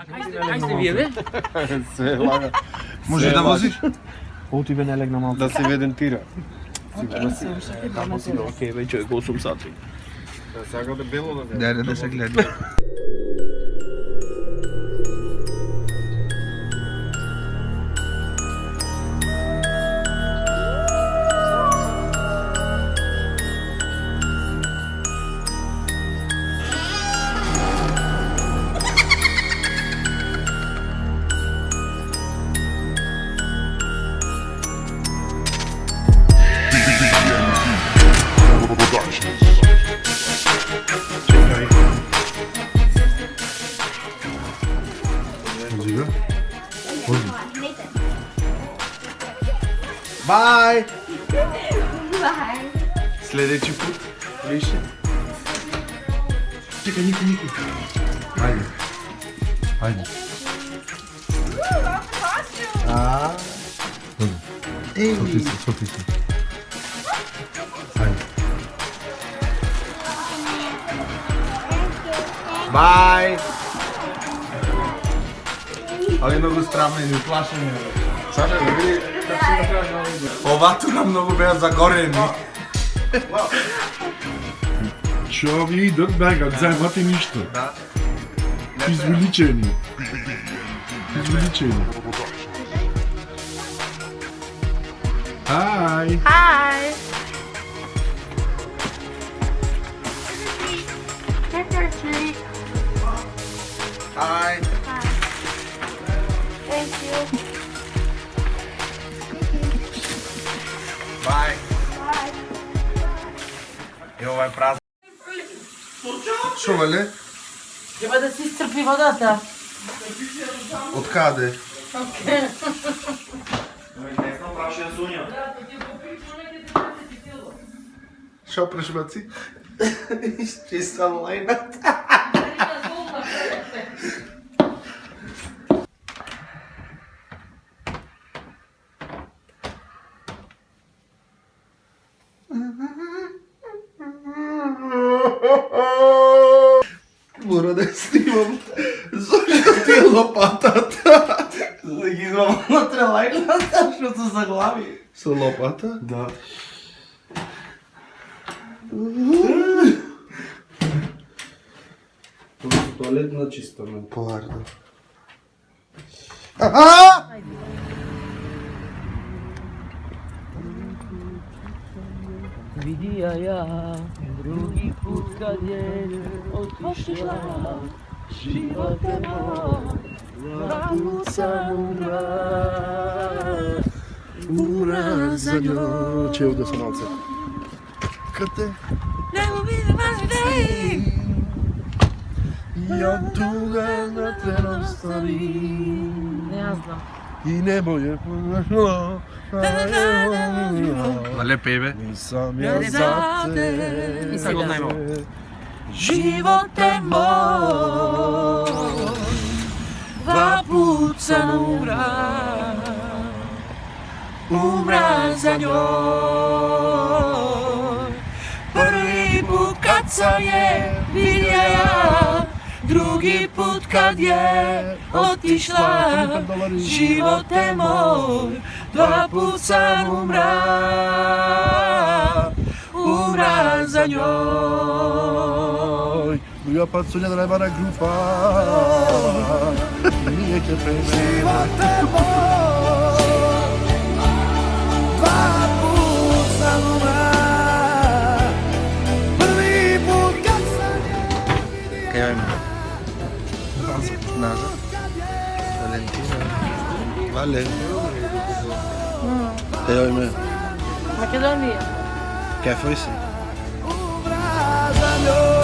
Kaj ste vidjeli? Sve laga. Možeš da voziš? Ovo ti ne leg na malo. Da se evidentira. Okej, već je 8 sati. Сега да бело да Да се гледа. Bye! Bye. Sljedeći put. Više. Čekaj, Niko. Ajde. Ej! Soti se. Ajde. Bye! Ali много странно и уплашени. Саша, да види как си направиш на видео. Ова тука много беа загорени. Що ви идат бегат, вземате нищо. Да. Извеличени. Хай! Hi. Here's your treat. Ай. Thank you. Бай. Bye. И ова е празно. Шо веле? Treba da se iscrpi vodata. Од каде? Шо прешбаци? Изчистам лајната. Мора да снимам. Зошто ти е лопатата? За да ги измам вътре лайната, защото се заглави. Со лопата? Да. Туалетна чиста, ме. Пардон. Аха! Vidija ja drugi put kad je otišla, život je moj, zapucan umraz za njoj. Че да се малце. Кате? Ja tuga na trenom stari. Не, аз знам. И небо е понашло. Вале певе. Nisam ja za te. И сега знаем. Život je moj, dva put sam umraz za njoj. Prvi put kad sam je vidjela, drugi put kad je otišla. Život je moj, dva put sam umraz za njoj. Druga pat sonja da najbara grupa. Nije ke preme. Život je moj, dva put sam prvi put kad sam je vidjela. Kaj ima? Nazad. Valentina. Vale. Kaj ima? Македонија. Kaj foi si? Umraz za njoj.